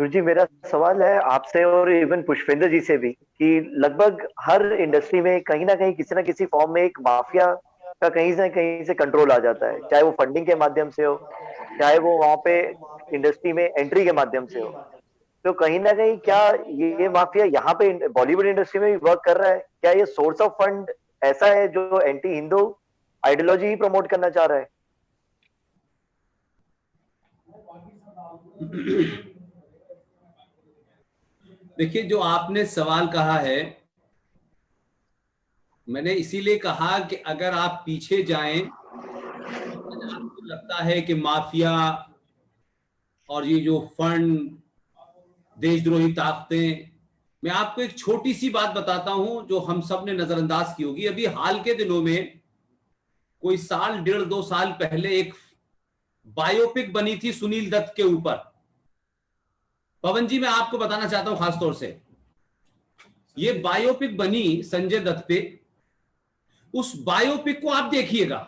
गुरुजी, मेरा सवाल है आपसे और इवन पुष्पेंद्र जी से भी कि लगभग हर इंडस्ट्री में कहीं ना कहीं किसी ना किसी फॉर्म में एक माफिया का कहीं से कंट्रोल आ जाता है, चाहे वो फंडिंग के माध्यम से हो, चाहे वो वहां पे इंडस्ट्री में एंट्री के माध्यम से हो। तो कहीं ना कहीं क्या ये माफिया यहाँ पे बॉलीवुड इंडस्ट्री में भी वर्क कर रहा है? क्या ये सोर्स ऑफ फंड ऐसा है जो एंटी हिंदू आइडियोलॉजी ही प्रमोट करना चाह रहा है? देखिए, जो आपने सवाल कहा है, मैंने इसीलिए कहा कि अगर आप पीछे जाएं, आपको लगता है कि माफिया और ये जो फंड, देशद्रोही ताकतें, मैं आपको एक छोटी सी बात बताता हूं जो हम सब ने नजरअंदाज की होगी। अभी हाल के दिनों में, कोई साल डेढ़ दो साल पहले, एक बायोपिक बनी थी सुनील दत्त के ऊपर। पवन जी, मैं आपको बताना चाहता हूं खासतौर से, ये बायोपिक बनी संजय दत्त पे। उस बायोपिक को आप देखिएगा।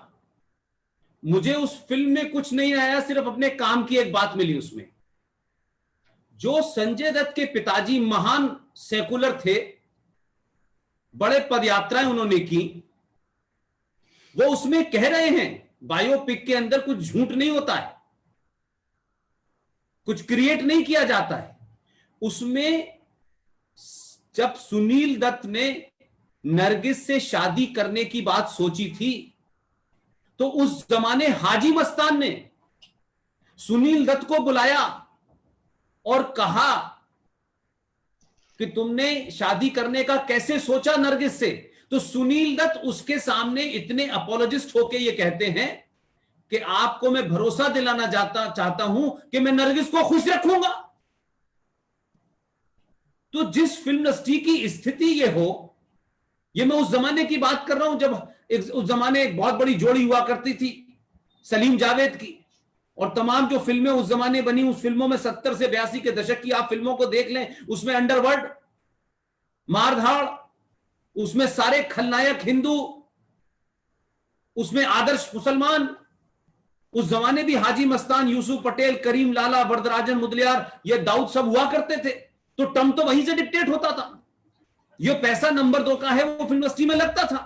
मुझे उस फिल्म में कुछ नहीं आया, सिर्फ अपने काम की एक बात मिली उसमें। जो संजय दत्त के पिताजी महान सेकुलर थे, बड़े पदयात्राएं उन्होंने की, वो उसमें कह रहे हैं, बायोपिक के अंदर कुछ झूठ नहीं होता है, कुछ क्रिएट नहीं किया जाता है उसमें। जब सुनील दत्त ने नरगिस से शादी करने की बात सोची थी, तो उस जमाने हाजी मस्तान ने सुनील दत्त को बुलाया और कहा कि तुमने शादी करने का कैसे सोचा नरगिस से। तो सुनील दत्त उसके सामने इतने अपोलोजिस्ट होके ये कहते हैं कि आपको मैं भरोसा दिलाना चाहता हूं कि मैं नरगिस को खुश रखूंगा। तो जिस फिल्म इंडस्ट्री की स्थिति ये हो, ये मैं उस जमाने की बात कर रहा हूं जब उस जमाने एक बहुत बड़ी जोड़ी हुआ करती थी सलीम जावेद की, और तमाम जो फिल्में उस जमाने बनी, उस फिल्मों में 70 से 82 के दशक की आप फिल्मों को देख लें, उसमें अंडरवर्ल्ड, मारधाड़, उसमें सारे खलनायक हिंदू, उसमें आदर्श मुसलमान। उस जमाने भी हाजी मस्तान, यूसुफ पटेल, करीम लाला, वरदराजन मुदलियार, ये दाऊद सब हुआ करते थे। तो टर्म तो वहीं से डिक्टेट होता था। ये पैसा नंबर 2 का है, वो फिल्म इंडस्ट्री में लगता था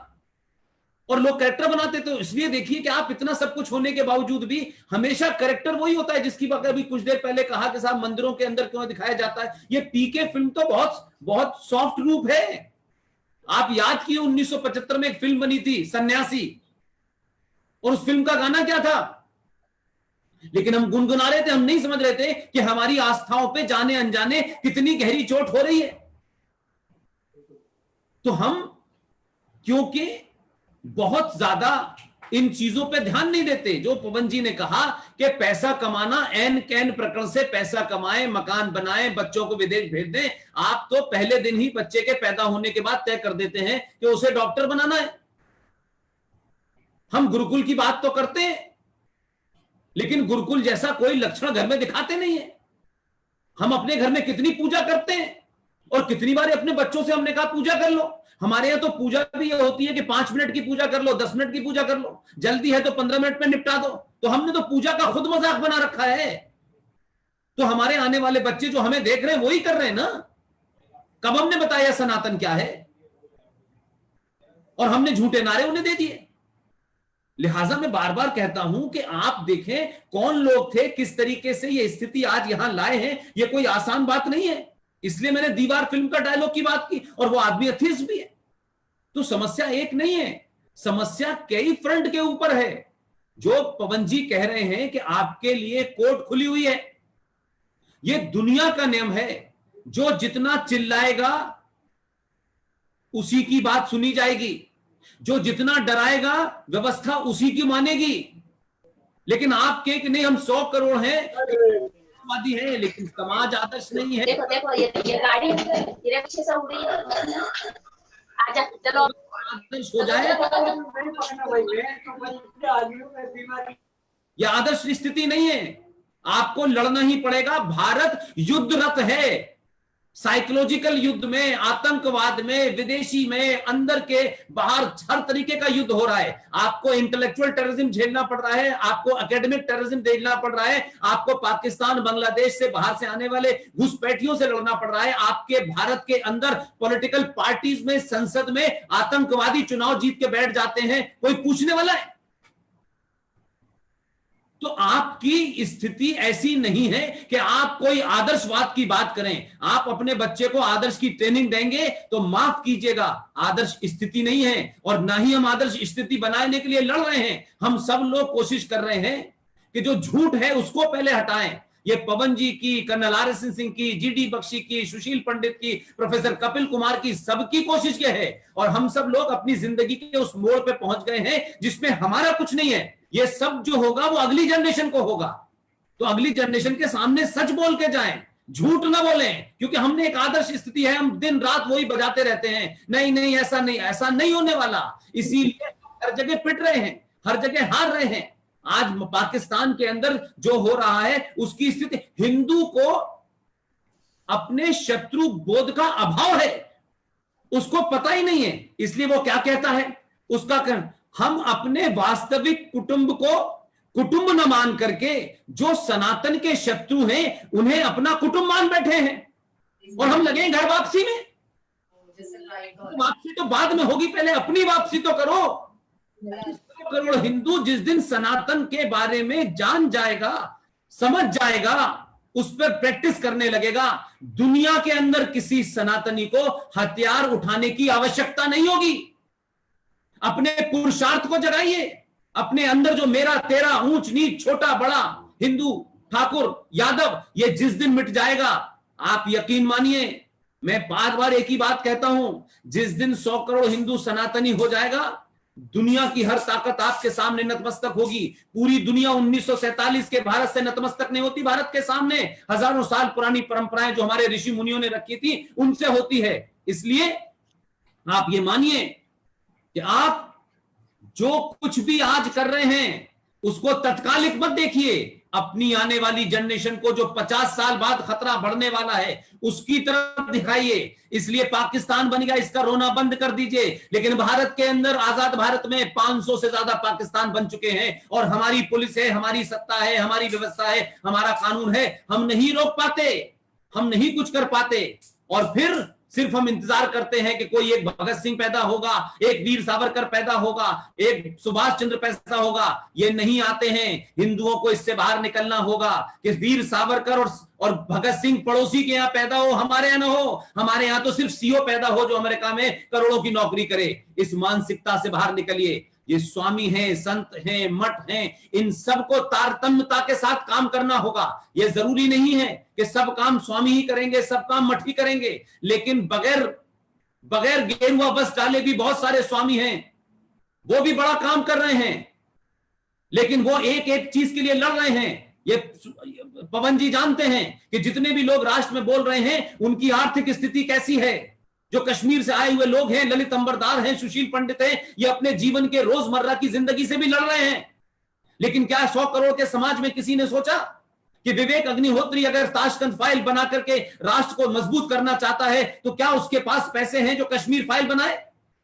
और लोग कैरेक्टर बनाते थे। इसलिए देखिए कि आप इतना सब कुछ होने के बावजूद भी हमेशा कैरेक्टर वही होता है जिसकी बात अभी कुछ देर पहले कहा कि साहब मंदिरों के अंदर क्यों दिखाया जाता है। ये पीके फिल्म तो बहुत बहुत सॉफ्ट रूप है। आप याद किए 1975 में एक फिल्म बनी थी सन्यासी, और उस फिल्म का गाना क्या था? लेकिन हम गुनगुना रहे थे, हम नहीं समझ रहे थे कि हमारी आस्थाओं पे जाने अनजाने कितनी गहरी चोट हो रही है। तो हम क्योंकि बहुत ज्यादा इन चीजों पे ध्यान नहीं देते। जो पवन जी ने कहा कि पैसा कमाना, एन कैन प्रकरण से पैसा कमाएं, मकान बनाएं, बच्चों को विदेश भेज दें। आप तो पहले दिन ही बच्चे के पैदा होने के बाद तय कर देते हैं कि उसे डॉक्टर बनाना है। हम गुरुकुल की बात तो करते हैं, लेकिन गुरुकुल जैसा कोई लक्षण घर में दिखाते नहीं है। हम अपने घर में कितनी पूजा करते हैं, और कितनी बार अपने बच्चों से हमने कहा पूजा कर लो। हमारे यहां तो पूजा भी ये होती है कि 5 मिनट की पूजा कर लो, 10 मिनट की पूजा कर लो, जल्दी है तो 15 मिनट में निपटा दो। तो हमने तो पूजा का खुद मजाक बना रखा है। तो हमारे आने वाले बच्चे जो हमें देख रहे हैं वही कर रहे हैं ना। कब हमने बताया सनातन क्या है, और हमने झूठे नारे उन्हें दे दिए। लिहाजा मैं बार बार कहता हूं कि आप देखें कौन लोग थे, किस तरीके से ये स्थिति आज यहां लाए हैं। ये कोई आसान बात नहीं है। इसलिए मैंने दीवार फिल्म का डायलॉग की बात की, और वो आदमी एथिस्ट भी है। तो समस्या एक नहीं है, समस्या कई फ्रंट के ऊपर है। जो पवन जी कह रहे हैं कि आपके लिए कोर्ट खुली हुई है, ये दुनिया का नियम है। जो जितना चिल्लाएगा उसी की बात सुनी जाएगी, जो जितना डराएगा व्यवस्था उसी की मानेगी। लेकिन आप के कि नहीं, हम 100 करोड़ हैं, वादी है, लेकिन समाज आदर्श नहीं है। देखो देखो ये गाड़ी ये पीछे से उड़ रही है। आजा चलो आदर्श हो जाए। यह आदर्श स्थिति नहीं है, आपको लड़ना ही पड़ेगा। भारत युद्धरत है, साइकोलॉजिकल युद्ध में, आतंकवाद में, विदेशी में, अंदर के बाहर हर तरीके का युद्ध हो रहा है। आपको इंटेलेक्चुअल टेररिज्म झेलना पड़ रहा है, आपको एकेडमिक टेररिज्म झेलना पड़ रहा है, आपको पाकिस्तान बांग्लादेश से बाहर से आने वाले घुसपैठियों से लड़ना पड़ रहा है, आपके भारत के अंदर पॉलिटिकल पार्टीज में, संसद में आतंकवादी चुनाव जीत के बैठ जाते हैं, कोई पूछने वाला है? तो आपकी स्थिति ऐसी नहीं है कि आप कोई आदर्शवाद की बात करें। आप अपने बच्चे को आदर्श की ट्रेनिंग देंगे तो माफ कीजिएगा, आदर्श स्थिति नहीं है, और ना ही हम आदर्श स्थिति बनाने के लिए लड़ रहे हैं। हम सब लोग कोशिश कर रहे हैं कि जो झूठ है उसको पहले हटाएं। ये पवन जी की, कर्नल आर.एस. सिंह की, जीडी बख्शी की, सुशील पंडित की, प्रोफेसर कपिल कुमार की, सबकी कोशिश ये है। और हम सब लोग अपनी जिंदगी के उस मोड़ पे पहुंच गए हैं जिसमें हमारा कुछ नहीं है। ये सब जो होगा वो अगली जनरेशन को होगा। तो अगली जनरेशन के सामने सच बोल के जाएं, झूठ ना बोलें, क्योंकि हमने एक आदर्श स्थिति है, हम दिन रात वही बजाते रहते हैं, नहीं नहीं ऐसा नहीं, ऐसा नहीं होने वाला। इसीलिए हर जगह पिट रहे हैं, हर जगह हार रहे हैं। आज पाकिस्तान के अंदर जो हो रहा है उसकी स्थिति, हिंदू को अपने शत्रु बोध का अभाव है, उसको पता ही नहीं है। इसलिए वो क्या कहता है, उसका हम अपने वास्तविक कुटुंब को कुटुंब न मान करके जो सनातन के शत्रु हैं उन्हें अपना कुटुंब मान बैठे हैं, और हम लगे घर वापसी में। वापसी तो बाद में होगी, पहले अपनी वापसी तो करो। करोड़ हिंदू जिस दिन सनातन के बारे में जान जाएगा, समझ जाएगा, उस पर प्रैक्टिस करने लगेगा, दुनिया के अंदर किसी सनातनी को हथियार उठाने की आवश्यकता नहीं होगी। अपने पुरुषार्थ को जगाइए, अपने अंदर जो मेरा तेरा, ऊंच नीच, छोटा बड़ा, हिंदू, ठाकुर, यादव, ये जिस दिन मिट जाएगा, आप यकीन मानिए, मैं बार बार एक ही बात कहता हूं, जिस दिन 100 करोड़ हिंदू सनातनी हो जाएगा, दुनिया की हर ताकत आपके सामने नतमस्तक होगी। पूरी दुनिया 1947 के भारत से नतमस्तक नहीं होती, भारत के सामने हजारों साल पुरानी परंपराएं जो हमारे ऋषि मुनियों ने रखी थी उनसे होती है। इसलिए आप ये मानिए कि आप जो कुछ भी आज कर रहे हैं उसको तत्कालिक मत देखिए, अपनी आने वाली जनरेशन को जो 50 साल बाद खतरा बढ़ने वाला है उसकी तरफ दिखाइए। इसलिए पाकिस्तान बन गया, इसका रोना बंद कर दीजिए। लेकिन भारत के अंदर, आजाद भारत में 500 से ज्यादा पाकिस्तान बन चुके हैं, और हमारी पुलिस है, हमारी सत्ता है, हमारी व्यवस्था है, हमारा कानून है, हम नहीं रोक पाते, हम नहीं कुछ कर पाते। और फिर सिर्फ हम इंतजार करते हैं कि कोई एक भगत सिंह पैदा होगा, एक वीर सावरकर पैदा होगा, एक सुभाष चंद्र पैदा होगा। ये नहीं आते हैं। हिंदुओं को इससे बाहर निकलना होगा कि वीर सावरकर और भगत सिंह पड़ोसी के यहाँ पैदा हो, हमारे यहाँ ना हो। हमारे यहाँ तो सिर्फ सीओ पैदा हो जो अमेरिका में करोड़ों की नौकरी करे। इस मानसिकता से बाहर निकलिए। ये स्वामी हैं, संत हैं, मठ हैं, इन सबको तारतम्यता के साथ काम करना होगा। ये जरूरी नहीं है कि सब काम स्वामी ही करेंगे, सब काम मठ ही करेंगे, लेकिन बगैर गेरुआ बस डाले भी बहुत सारे स्वामी हैं, वो भी बड़ा काम कर रहे हैं, लेकिन वो एक एक चीज के लिए लड़ रहे हैं। ये पवन जी जानते हैं कि जितने भी लोग राष्ट्र में बोल रहे हैं उनकी आर्थिक स्थिति कैसी है। जो कश्मीर से आए हुए लोग हैं, ललित अंबरदार हैं, सुशील पंडित हैं, ये अपने जीवन के रोजमर्रा की जिंदगी से भी लड़ रहे हैं। लेकिन क्या 100 करोड़ के समाज में किसी ने सोचा कि विवेक अग्निहोत्री अगर ताशकंद फाइल बना करके राष्ट्र को मजबूत करना चाहता है तो क्या उसके पास पैसे हैं जो कश्मीर फाइल बनाए?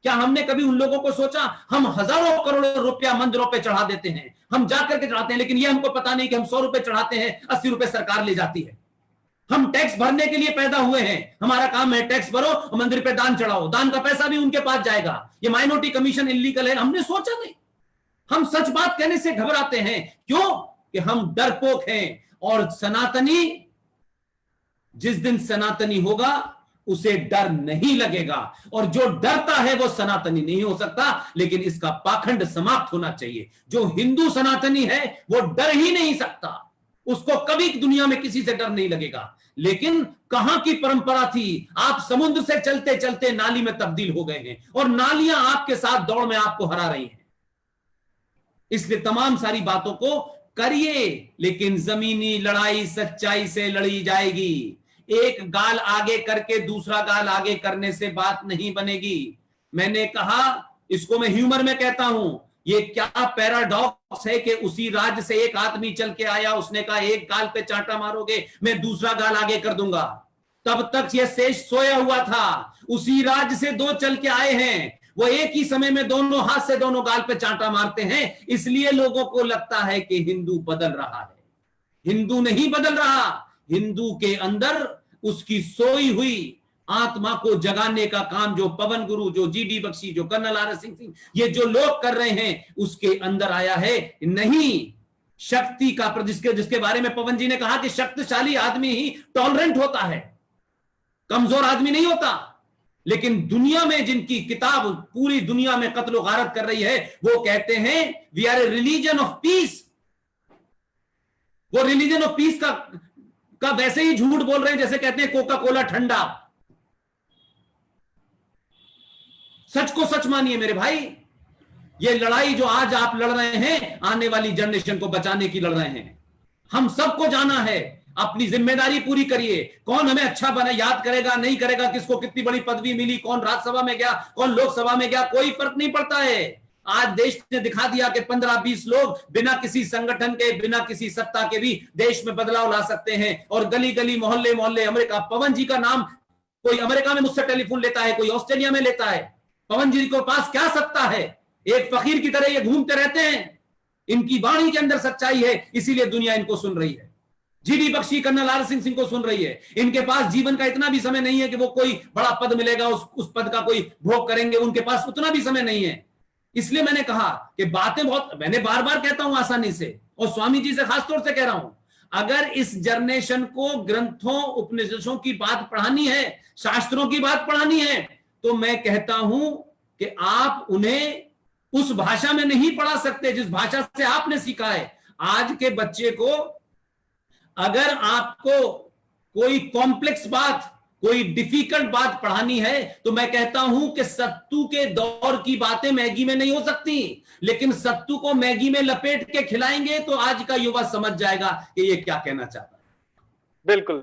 क्या हमने कभी उन लोगों को सोचा? हम हजारों करोड़ों रुपया मंदिरों पे चढ़ा देते हैं, हम जाकर के चढ़ाते हैं, लेकिन ये हमको पता नहीं कि हम 100 रुपए चढ़ाते हैं, 80 रुपए सरकार ले जाती है। हम टैक्स भरने के लिए पैदा हुए हैं, हमारा काम है टैक्स भरो और मंदिर पे दान चढ़ाओ, दान का पैसा भी उनके पास जाएगा। ये माइनॉरिटी कमीशन इलीगल है, हमने सोचा नहीं। हम सच बात कहने से घबराते हैं, क्यों? कि हम डरपोक हैं। और सनातनी, जिस दिन सनातनी होगा उसे डर नहीं लगेगा, और जो डरता है वो सनातनी नहीं हो सकता। लेकिन इसका पाखंड समाप्त होना चाहिए। जो हिंदू सनातनी है वो डर ही नहीं सकता, उसको कभी दुनिया में किसी से डर नहीं लगेगा। लेकिन कहां की परंपरा थी? आप समुद्र से चलते चलते नाली में तब्दील हो गए हैं, और नालियां आपके साथ दौड़ में आपको हरा रही हैं। इसलिए तमाम सारी बातों को करिए, लेकिन जमीनी लड़ाई सच्चाई से लड़ी जाएगी। एक गाल आगे करके दूसरा गाल आगे करने से बात नहीं बनेगी। मैंने कहा, इसको मैं ह्यूमर में कहता हूं, ये क्या पैराडॉक्स है कि उसी राज्य से एक आदमी चल के आया, उसने कहा एक गाल पे चांटा मारोगे मैं दूसरा गाल आगे कर दूंगा। तब तक यह शेष सोया हुआ था। उसी राज्य से दो चल के आए हैं, वो एक ही समय में दोनों हाथ से दोनों गाल पे चांटा मारते हैं। इसलिए लोगों को लगता है कि हिंदू बदल रहा है। हिंदू नहीं बदल रहा। हिंदू के अंदर उसकी सोई हुई आत्मा को जगाने का काम जो पवन गुरु, जो जीडी बख्शी, जो कर्नल आर एस सिंह, ये जो लोग कर रहे हैं, उसके अंदर आया है। नहीं शक्ति का, जिसके बारे में पवन जी ने कहा कि शक्तिशाली आदमी ही टॉलरेंट होता है, कमजोर आदमी नहीं होता। लेकिन दुनिया में जिनकी किताब पूरी दुनिया में कत्ल गारत कर रही है, वो कहते हैं we are a religion of peace. वो रिलीजन ऑफ पीस का वैसे ही झूठ बोल रहे हैं जैसे कहते हैं कोका कोला ठंडा। सच को सच मानिए मेरे भाई। ये लड़ाई जो आज आप लड़ रहे हैं, आने वाली जनरेशन को बचाने की लड़ रहे हैं। हम सबको जाना है, अपनी जिम्मेदारी पूरी करिए। कौन हमें अच्छा बना याद करेगा, नहीं करेगा, किसको कितनी बड़ी पदवी मिली, कौन राज्यसभा में गया, कौन लोकसभा में गया, कोई फर्क नहीं पड़ता है। आज देश ने दिखा दिया कि 15-20 लोग बिना किसी संगठन के, बिना किसी सत्ता के भी देश में बदलाव ला सकते हैं। और गली गली, मोहल्ले मोहल्ले, अमेरिका, पवन जी का नाम कोई अमेरिका में मुझसे टेलीफोन लेता है, कोई ऑस्ट्रेलिया में लेता है। पवन जी के पास क्या सत्ता है? एक फकीर की तरह ये घूमते रहते हैं। इनकी वाणी के अंदर सच्चाई है, इसीलिए दुनिया इनको सुन रही है। GD Bakshi, colonel R Singh को सुन रही है। इनके पास जीवन का इतना भी समय नहीं है कि वो कोई बड़ा पद मिलेगा, उस पद का कोई भोग करेंगे। उनके पास उतना भी समय नहीं है। इसलिए मैंने कहा कि बातें बहुत, मैंने बार बार कहता हूं आसानी से, और स्वामी जी से खासतौर से कह रहा हूं, अगर इस जनरेशन को ग्रंथों, उपनिषदों की बात पढ़ानी है, शास्त्रों की बात पढ़ानी है, तो मैं कहता हूं कि आप उन्हें उस भाषा में नहीं पढ़ा सकते जिस भाषा से आपने सीखा है। आज के बच्चे को अगर आपको कोई कॉम्प्लेक्स बात, कोई डिफिकल्ट बात पढ़ानी है, तो मैं कहता हूं कि सत्तू के दौर की बातें मैगी में नहीं हो सकती। लेकिन सत्तू को मैगी में लपेट के खिलाएंगे तो आज का युवा समझ जाएगा कि ये क्या कहना चाहता है। बिल्कुल।